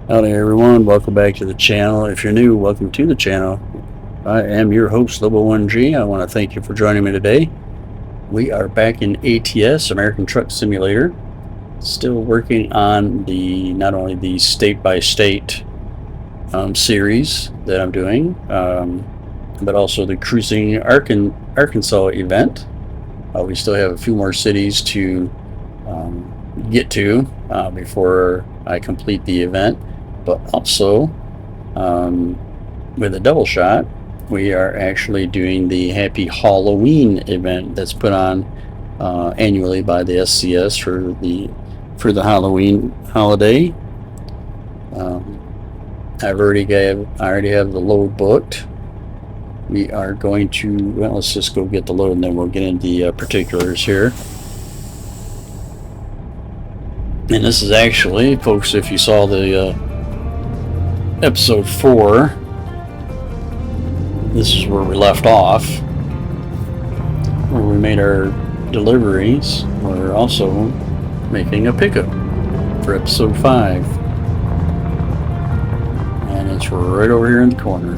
Howdy everyone, welcome back to the channel. If you're new, welcome to the channel. I am your host, Level1G. I want to thank you for joining me today. We are back in ATS, American Truck Simulator. Still working on not only the state-by-state series that I'm doing, but also the Cruising Arkansas event. We still have a few more cities to get to before I complete the event. But also, with a double shot, we are actually doing the Happy Hauloween event that's put on annually by the SCS for the Halloween holiday. I already have the load booked. We are going to, well, let's just go get the load and then we'll get into the particulars here. And this is actually, folks, if you saw the episode 4, this is where we left off, where we made our deliveries. We're also making a pickup for episode 5, and it's right over here in the corner.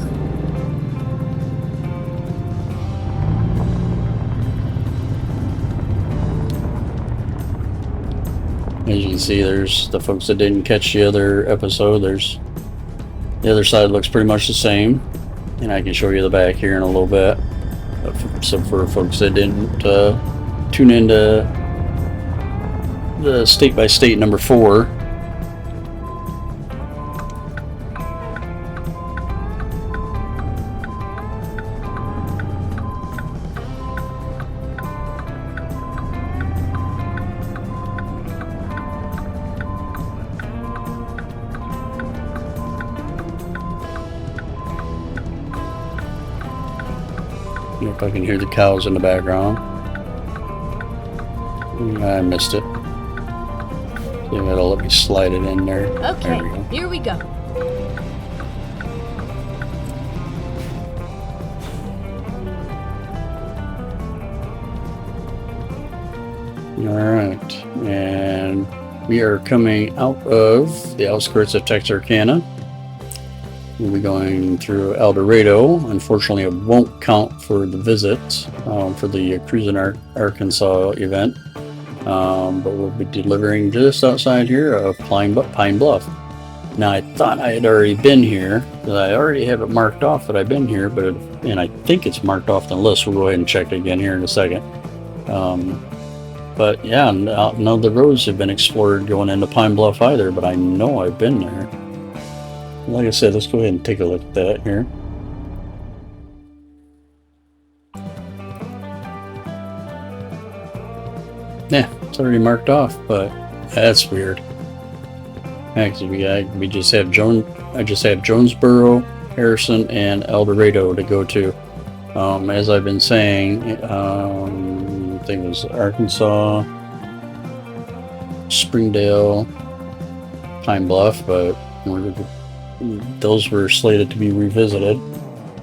As you can see, there's the folks that didn't catch the other episode. There's the other side looks pretty much the same, and I can show you the back here in a little bit. So for folks that didn't tune into the state-by-state number 4, if I can hear the cows in the background. I missed it. So you gotta let me slide it in there. Okay, there here we go. Alright, and we are coming out of the outskirts of Texarkana. We'll be going through El Dorado. Unfortunately, it won't count for the visit for the Cruising Arkansas event, but we'll be delivering just outside here of Pine Bluff. Now, I thought I had already been here, because I already have it marked off that I've been here, and I think it's marked off the list. We'll go ahead and check it again here in a second. But yeah, none of the roads have been explored going into Pine Bluff either, but I know I've been there. Like I said, let's go ahead and take a look at that here. Yeah, it's already marked off, but that's weird. Actually, I just have Jonesboro, Harrison, and El Dorado to go to. As I've been saying, I think it was Arkansas, Springdale, Pine Bluff, but those were slated to be revisited,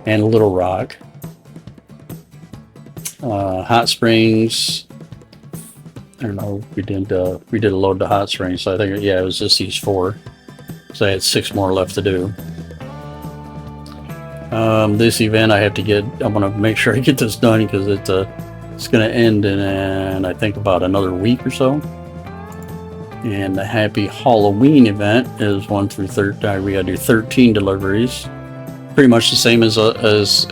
and Little Rock, Hot Springs. I don't know. We did a load to Hot Springs, so I think it was just these 4. So I had 6 more left to do. This event I'm gonna make sure I get this done because it's gonna end in I think about another week or so. And the Happy Hauloween event is 1 through 13. We gotta do 13 deliveries. Pretty much the same as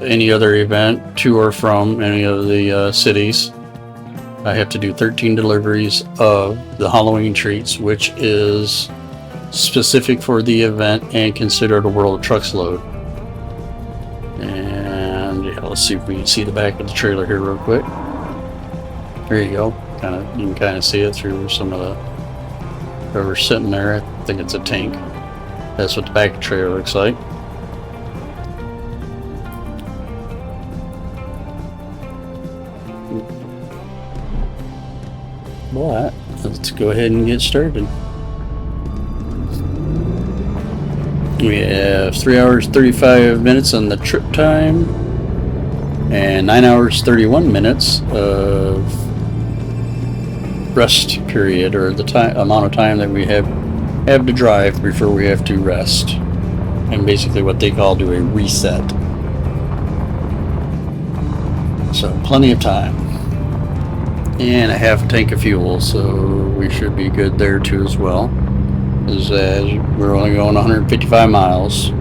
any other event to or from any of the cities. I have to do 13 deliveries of the Halloween treats, which is specific for the event and considered a World of Trucks load. And yeah, let's see if we can see the back of the trailer here real quick. There you go. You can kind of see it through some of the whoever's sitting there. I think it's a tank. That's what the back of the trailer looks like. But let's go ahead and get started. We have 3 hours 35 minutes on the trip time and 9 hours 31 minutes of rest period, or the amount of time that we have have to drive before we have to rest, and basically what they call do a reset. So plenty of time, and a half a tank of fuel, so we should be good there too as well. As we're only going 155 miles.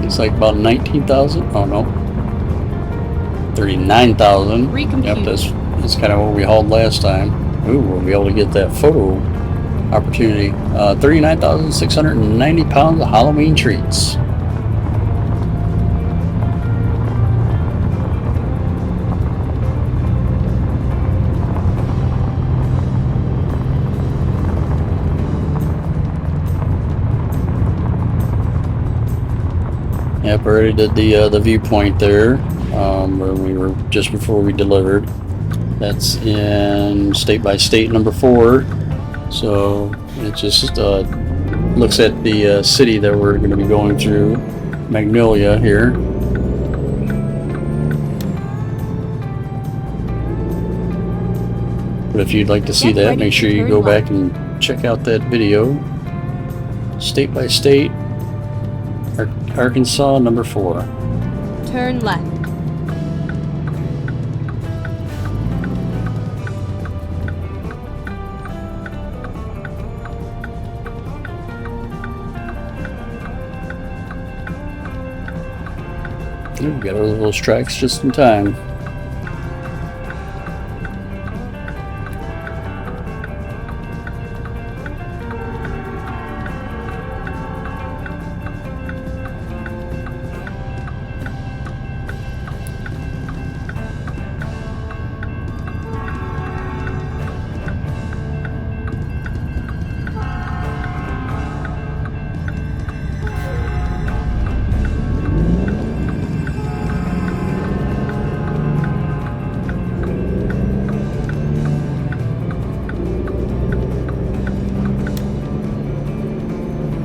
It's like about 19,000. Oh no, 39,000. Yep, that's kind of what we hauled last time. Ooh, we'll be able to get that photo opportunity. 39,690 pounds of Halloween treats. Yep, already did the viewpoint there, where we were just before we delivered. That's in state by state number 4. So it just looks at the city that we're going to be going through, Magnolia here. But if you'd like to see that, make sure you go back and check out that video. State by state, Arkansas number 4. Turn left. We got all those tracks just in time.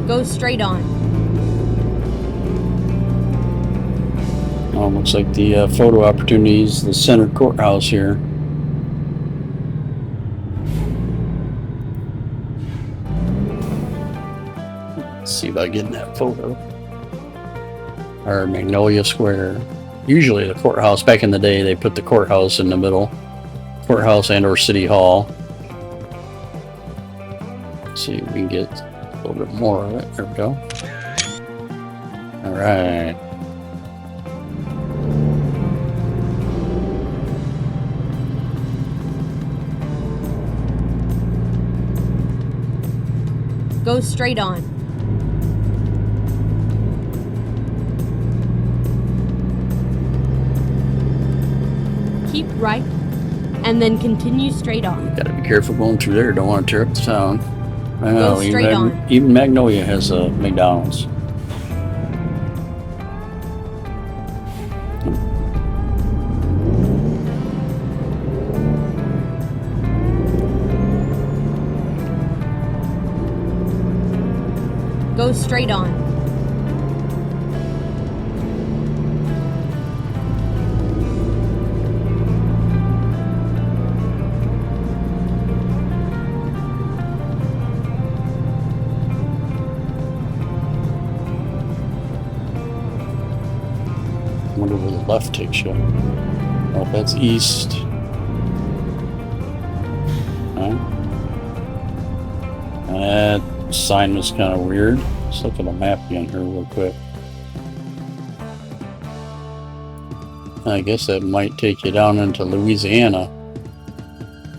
Go straight on. Oh, looks like the photo opportunities, the center courthouse here. Let's see about getting that photo. Or Magnolia Square. Usually the courthouse, back in the day, they put the courthouse in the middle. Courthouse and or City Hall. Let's see if we can get a little bit more of it. There we go. All right. Go straight on. Keep right, and then continue straight on. Gotta be careful going through there. Don't want to tear up the town. Go straight on. Even Magnolia has a McDonald's. Go straight on. I wonder where the left takes you. Oh, that's east. Huh? That sign was kind of weird. Let's look at the map again here real quick. I guess that might take you down into Louisiana,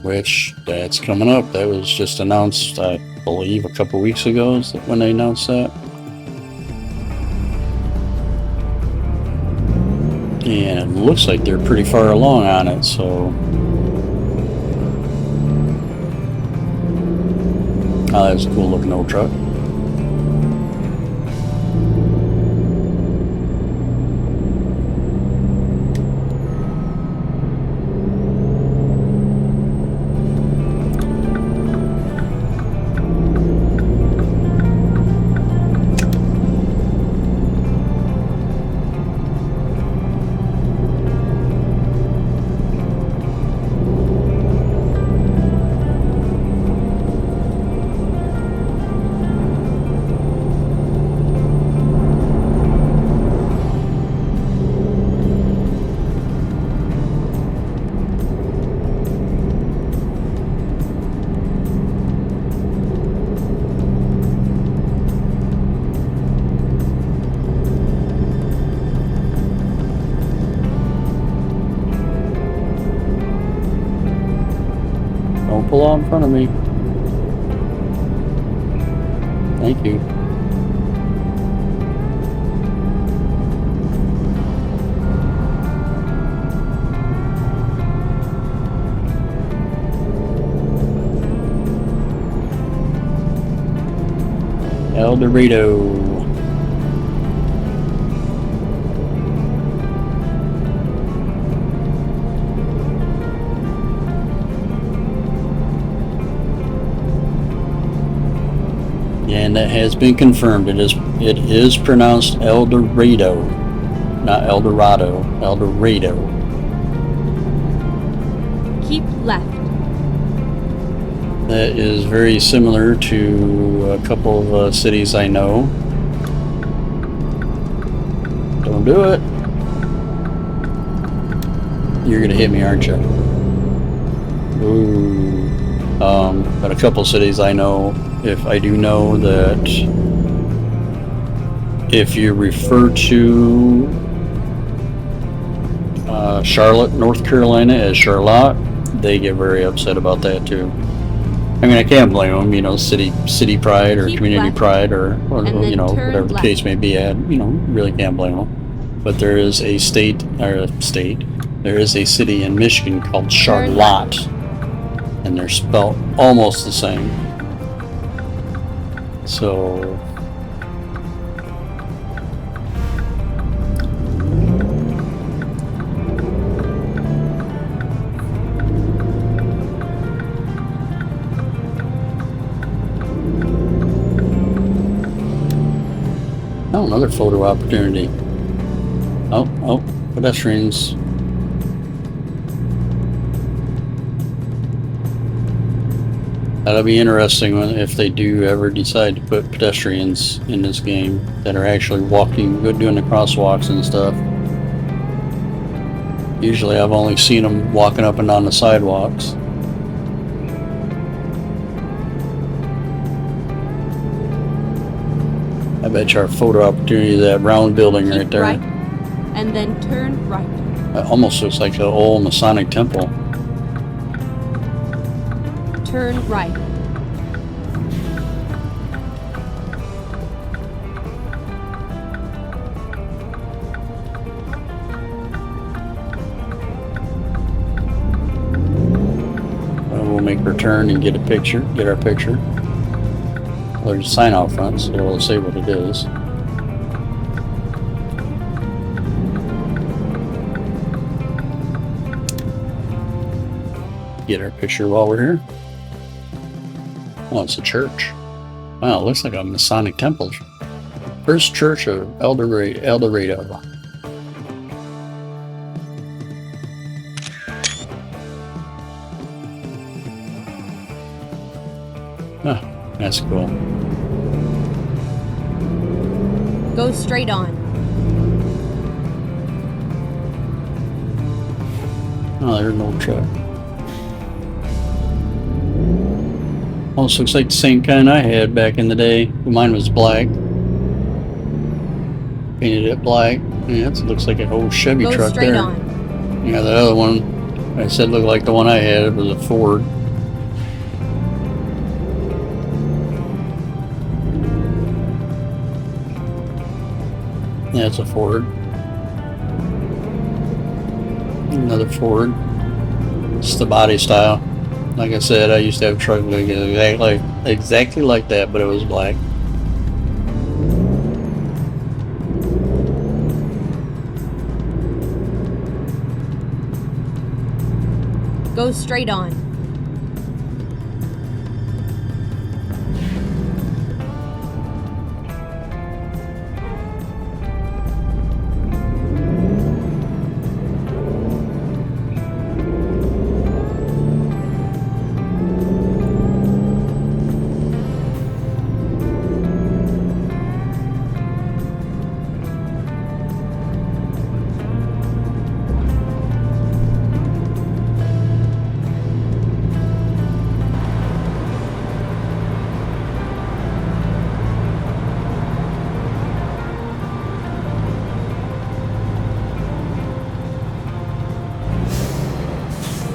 which that's coming up. That was just announced, I believe, a couple weeks ago is when they announced that. And it looks like they're pretty far along on it, so. Oh, that's a cool looking old truck. pull out in front of me. Thank you. El Dorado. And that has been confirmed. It is pronounced El Dorado, not El Dorado. El Dorado. Keep left. That is very similar to a couple of cities I know. Don't do it. You're gonna hit me, aren't you? Ooh. But a couple cities I know. If I do know that if you refer to Charlotte, North Carolina as Charlotte, they get very upset about that too. I mean, I can't blame them, you know, city pride or Keep community left. pride or you know, turn whatever the left. case may be at, you know, really can't blame them. But there is a there is a city in Michigan called Turn Charlotte, and they're spelled almost the same. So oh, another photo opportunity. Oh, pedestrians. That'll be interesting if they do ever decide to put pedestrians in this game that are actually walking, doing the crosswalks and stuff. Usually I've only seen them walking up and down the sidewalks. I bet you our photo opportunity is that round building Keep right there. right, and then turn right. It almost looks like an old Masonic temple. Turn right. We'll make her turn and get our picture. Well, there's a sign out front, so it'll say what it is. Get our picture while we're here. Oh, it's a church. Wow, it looks like a Masonic temple. First Church of El Dorado. Ah, that's cool. Go straight on. Oh, there's no truck. Almost looks like the same kind I had back in the day. Mine was black. Painted it black. Yeah, it looks like an old Chevy Go truck straight there. on. Yeah, the other one I said looked like the one I had. It was a Ford. Yeah, it's a Ford. Another Ford. It's the body style. Like I said, I used to have a truck like exactly like that, but it was black. Go straight on.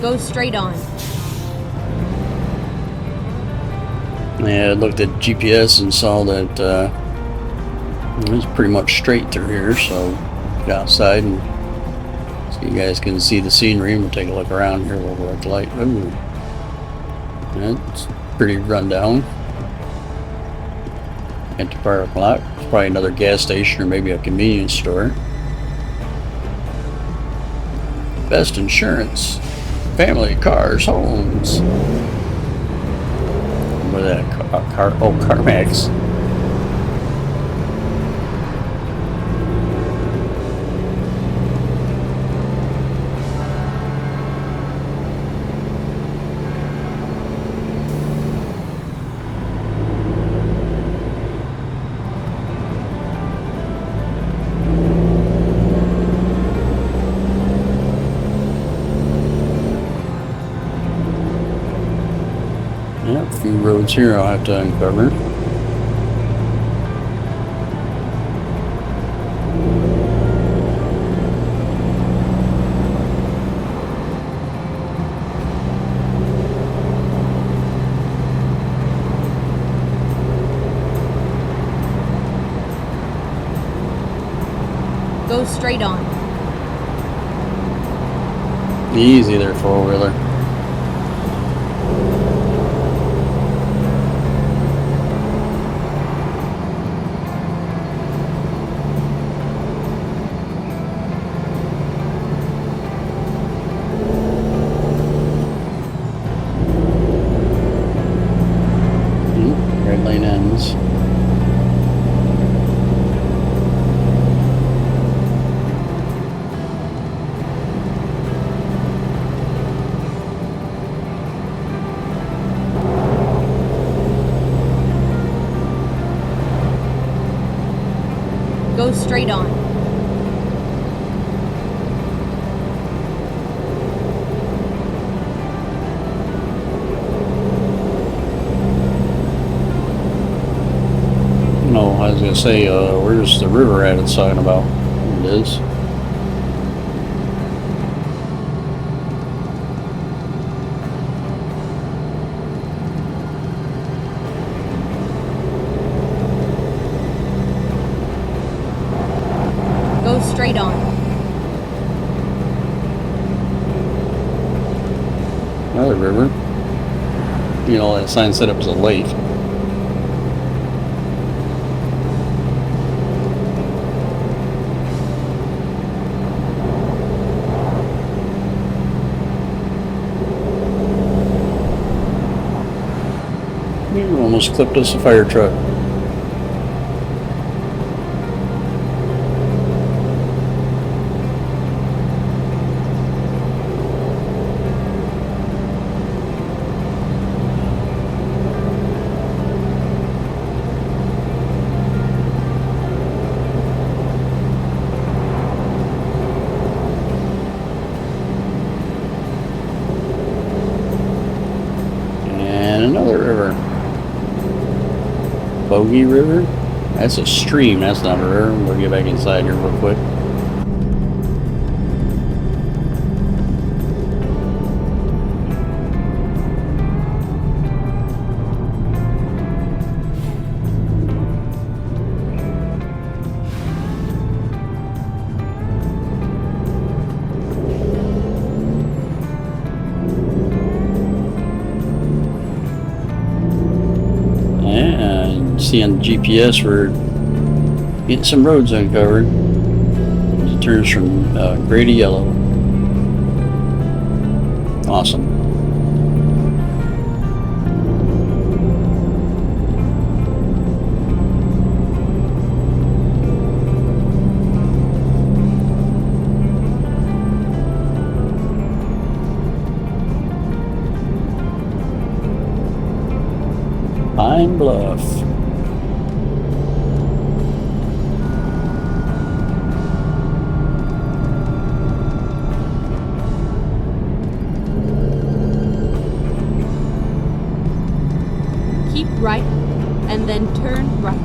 Go straight on. Yeah, I looked at GPS and saw that it was pretty much straight through here, so get outside and so you guys can see the scenery, and we'll take a look around here while we're at the light. Ooh. It's pretty run down. Empty parking lot. It's probably another gas station or maybe a convenience store. Best insurance. Family, cars, homes. What is that? Oh, CarMax. Yeah, a few roads here I'll have to uncover. Go straight on. Easy there, four-wheeler. Red lane ends. Go straight on. No, I was gonna say, where's the river at it's talking about? It is. Go straight on. Another river. You know, that sign said it was a lake. You almost clipped us a fire truck. And another river. Bogey River? That's a stream, that's not a river. We'll get back inside here real quick. See on the GPS we're getting some roads uncovered. It turns from gray to yellow. Awesome. Pine Bluff. Keep right and then turn right.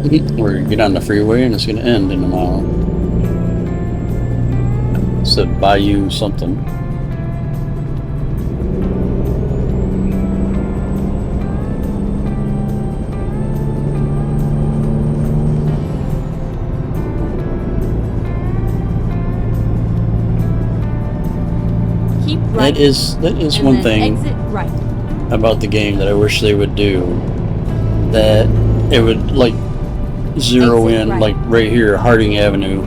Where you get on the freeway and it's going to end in a mile. It said Bayou something. Keep right. That is and one then thing exit right. about the game that I wish they would do. That it would like zero Exit in right. like right here, Harding Avenue.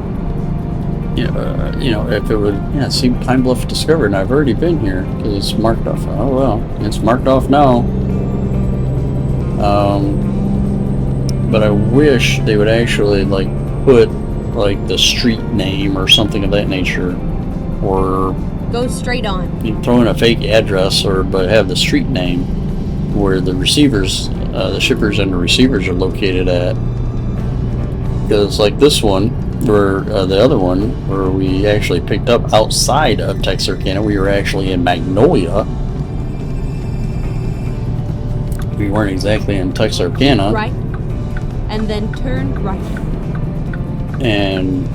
You know, if it would, yeah, see Pine Bluff discovered, and I've already been here because it's marked off. Oh well, it's marked off now. But I wish they would actually like put like the street name or something of that nature, or Go straight on. you throw in a fake address, or but have the street name where the receivers, the shippers and the receivers are located at. Because like this one, or the other one, where we actually picked up outside of Texarkana, we were actually in Magnolia. We weren't exactly in Texarkana. Right. And then turn right. And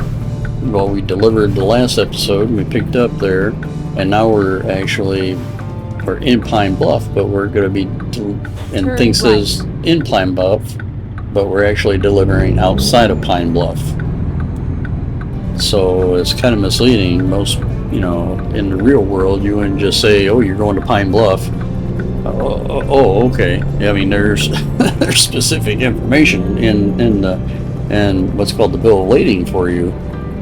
well, we delivered the last episode and we picked up there, and now we're in Pine Bluff, but we're going to be and Turn thing right. says in Pine Bluff, but we're actually delivering outside of Pine Bluff. So it's kind of misleading. Most, you know, in the real world, you wouldn't just say, "Oh, you're going to Pine Bluff." Oh, okay. I mean, there's there's specific information in the and what's called the bill of lading for you,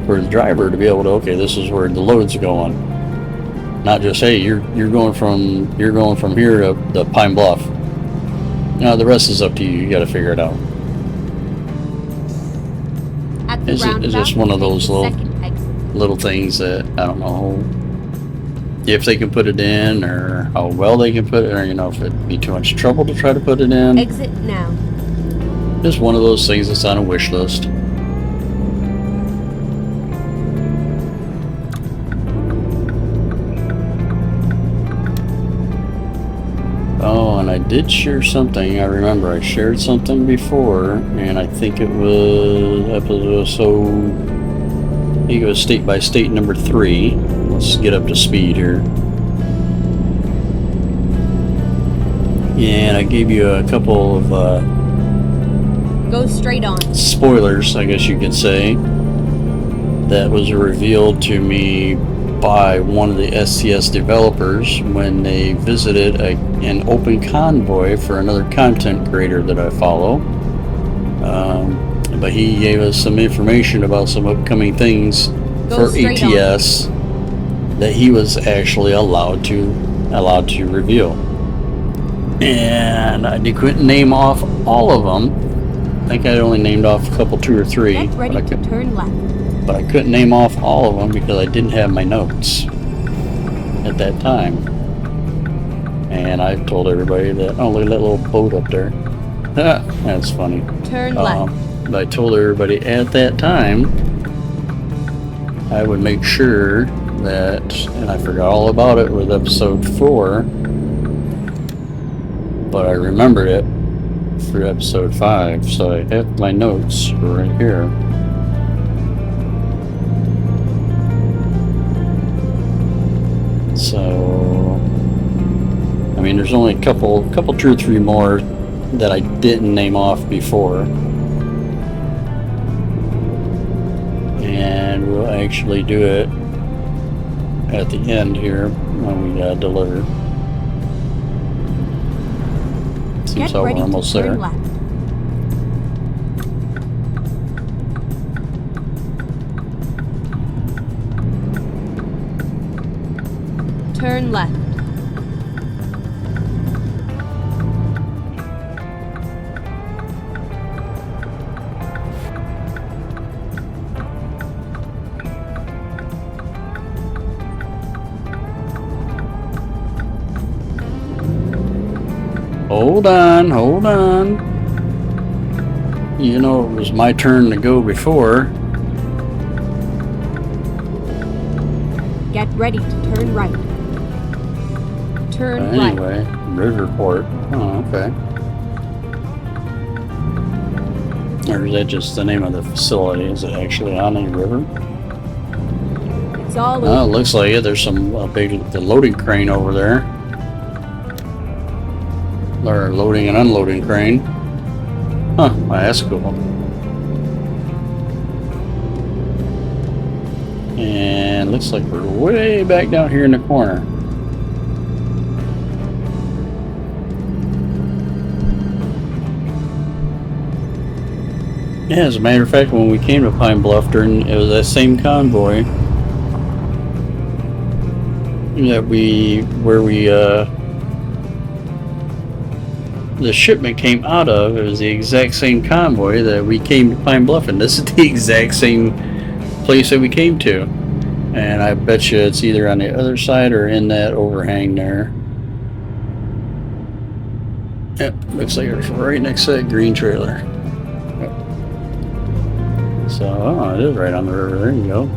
for the driver to be able to, okay, this is where the load's going. Not just, hey, you're going from here to the Pine Bluff. No, the rest is up to you. You got to figure it out. At the It's roundabout, just one of take those the second exit. little things that I don't know if they can put it in, or how well they can put it, or, you know, if it'd be too much trouble to try to put it in. Exit now. Just one of those things that's on a wish list. Oh, and I did share something. I remember I shared something before, and I think it was episode, I think it was state by state number 3. Let's get up to speed here. And I gave you a couple of Go straight on. spoilers, I guess you could say, that was revealed to me by one of the STS developers when they visited an open convoy for another content creator that I follow. But he gave us some information about some upcoming things Go for straight ATS that he was actually allowed to reveal. And I couldn't name off all of them. I think I only named off a couple, 2 or 3. Get ready to turn left. But I couldn't name off all of them because I didn't have my notes at that time. And I told everybody that, oh, look at that little boat up there. That's funny. Turn left. But I told everybody at that time I would make sure that, and I forgot all about it with episode 4, but I remembered it for episode 5, so I have my notes right here. So, I mean, there's only a couple, 2 or 3 more that I didn't name off before. And we'll actually do it at the end here when we deliver. Seems like we're almost there. Left. Turn left. Hold on. You know, it was my turn to go before. Get ready to turn right. Turn right. Anyway, Riverport. Oh, okay. Or is that just the name of the facility? Is it actually on a river? It's all Oh, it over. looks like it. There's some big the loading crane over there. Or loading and unloading crane. Huh, well, that's cool. And looks like we're way back down here in the corner. Yeah, as a matter of fact, when we came to Pine Bluff, during it was that same convoy that the shipment came out of. It was the exact same convoy that we came to Pine Bluff, and this is the exact same place that we came to. And I bet you it's either on the other side or in that overhang there. Yep, looks like it's right next to that green trailer. Yep. So, oh, it is right on the river. There you go.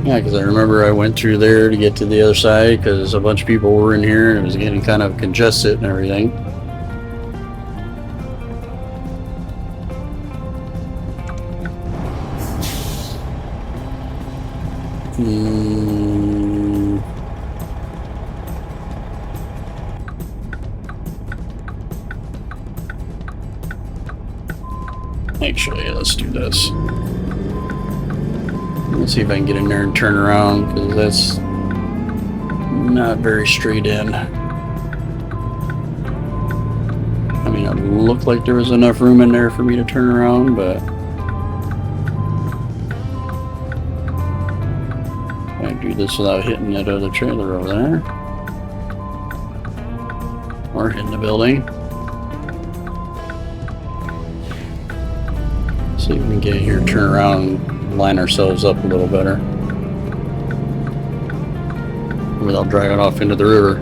Yeah, because I remember I went through there to get to the other side because a bunch of people were in here and it was getting kind of congested and everything. Actually, let's do this. Let's see if I can get in there and turn around, because that's not very straight in. I mean, it looked like there was enough room in there for me to turn around, but I do this without hitting that other trailer over there, or hitting the building. See if we can get in here and turn around and line ourselves up a little better without driving off into the river.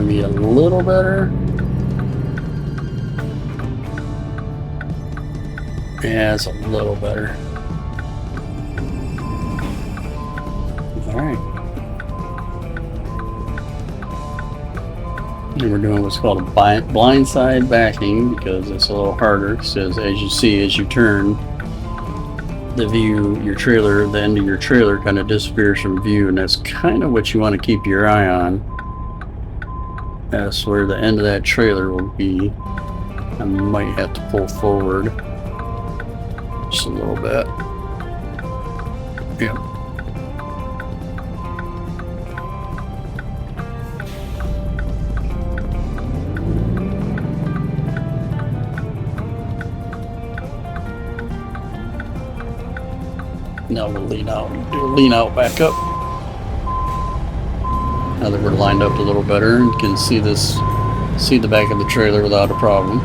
Maybe a little better. Yeah, it's a little better. Alright. And we're doing what's called a blindside backing, because it's a little harder, because as you see, as you turn, the view, your trailer, the end of your trailer kind of disappears from view, and that's kind of what you want to keep your eye on. That's where the end of that trailer will be. I might have to pull forward just a little bit. Yeah. Now we'll lean out, do a lean out back up. Now that we're lined up a little better and can see the back of the trailer without a problem.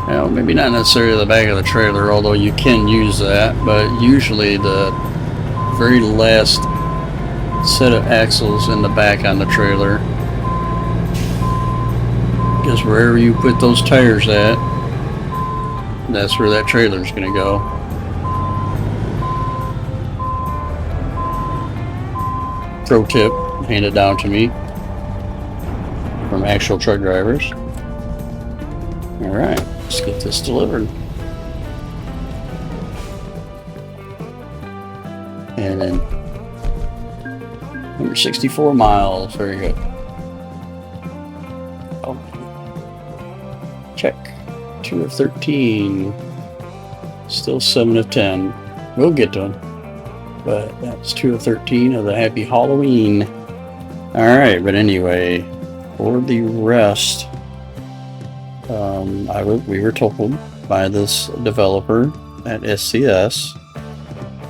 Now, maybe not necessarily the back of the trailer, although you can use that, but usually the very last set of axles in the back on the trailer, because wherever you put those tires at, that's where that trailer's going to go. Pro tip handed down to me from actual truck drivers. Alright, let's get this delivered. And then 164 miles, very good. Oh, check. 2 of 13. Still 7 of 10. We'll get to them. But that's 2 of 13 of the happy Hauloween. Alright, but anyway, for the rest, we were told by this developer at SCS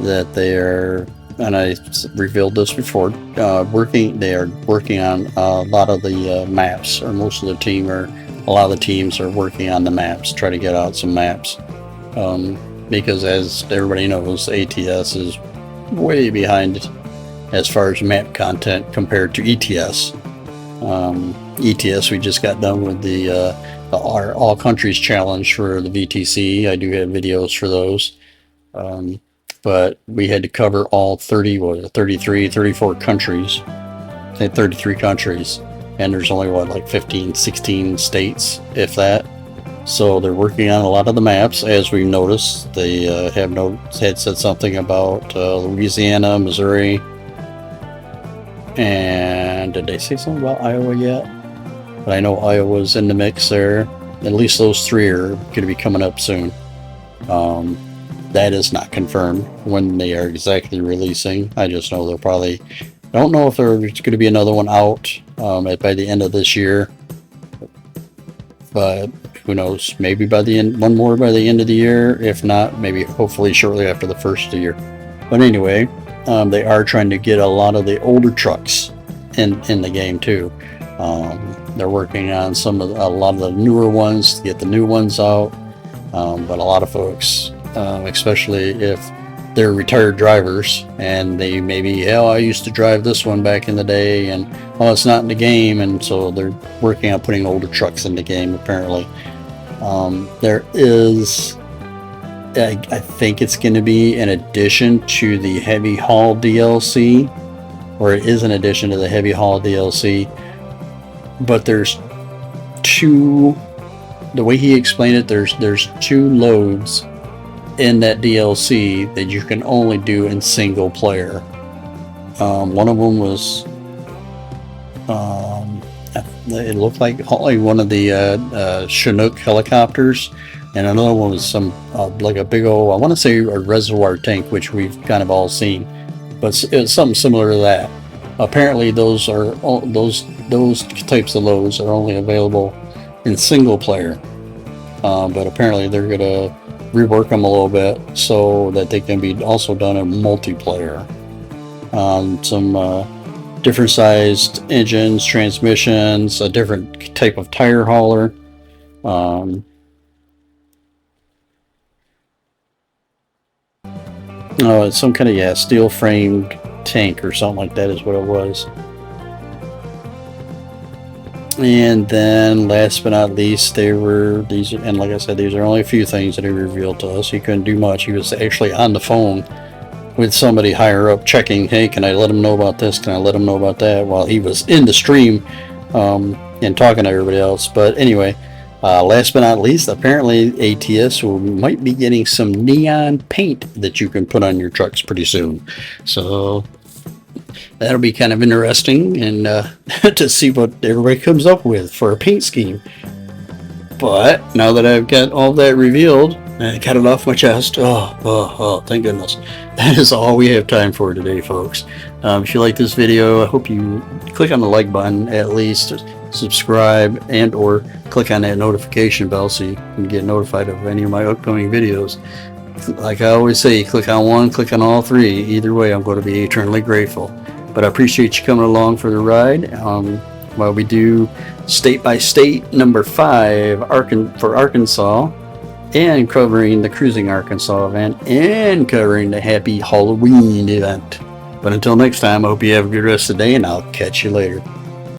that they are, and I revealed this before, they are working on a lot of the maps, or most of the team, or a lot of the teams are working on the maps, try to get out some maps. because as everybody knows, ATS is way behind as far as map content compared to ETS. ETS, we just got done with the our All Countries Challenge for the VTC. I do have videos for those. But we had to cover all 34 countries. I think 33 countries. And there's only, what, like 15, 16 states, if that. So they're working on a lot of the maps, as we noticed. They had said something about Louisiana, Missouri, and did they say something about Iowa yet? But I know Iowa's in the mix there. At least those 3 are going to be coming up soon. That is not confirmed when they are exactly releasing. I just know they'll probably... I don't know if there's going to be another one out by the end of this year. But who knows? Maybe by the end, one more by the end of the year. If not, maybe hopefully shortly after the first of the year. But anyway, they are trying to get a lot of the older trucks in the game too. They're working on a lot of the newer ones to get the new ones out. But a lot of folks, especially if they're retired drivers and they maybe, I used to drive this one back in the day, and it's not in the game, and so they're working on putting older trucks in the game apparently. There is, I think it's going to be an addition to the heavy haul DLC, or it is an addition to the heavy haul DLC, but there's 2, the way he explained it, there's 2 loads in that DLC that you can only do in single player. One of them was it looked like one of the Chinook helicopters, and another one was some like a big old, I want to say a reservoir tank, which we've kind of all seen, but it's something similar to that. Apparently those types of loads are only available in single player, but apparently they're gonna rework them a little bit so that they can be also done in multiplayer. Some different sized engines, transmissions, a different type of tire hauler. It's some kind of steel framed tank or something like that is what it was. And then last but not least, and like I said, these are only a few things that he revealed to us. He couldn't do much. He was actually on the phone with somebody higher up checking, hey, can I let him know about this? Can I let him know about that? While he was in the stream and talking to everybody else. But anyway, last but not least, apparently ATS might be getting some neon paint that you can put on your trucks pretty soon. So that'll be kind of interesting, and to see what everybody comes up with for a paint scheme. But now that I've got all that revealed, I got it off my chest. Oh, thank goodness. That is all we have time for today, folks. If you like this video, I hope you click on the like button, at least subscribe, and or click on that notification bell so you can get notified of any of my upcoming videos. Like I always say, click on one, click on all 3. Either way, I'm going to be eternally grateful. But I appreciate you coming along for the ride while we do state by state number 5 for Arkansas, and covering the Cruising Arkansas event, and covering the Happy Hauloween event. But until next time, I hope you have a good rest of the day, and I'll catch you later.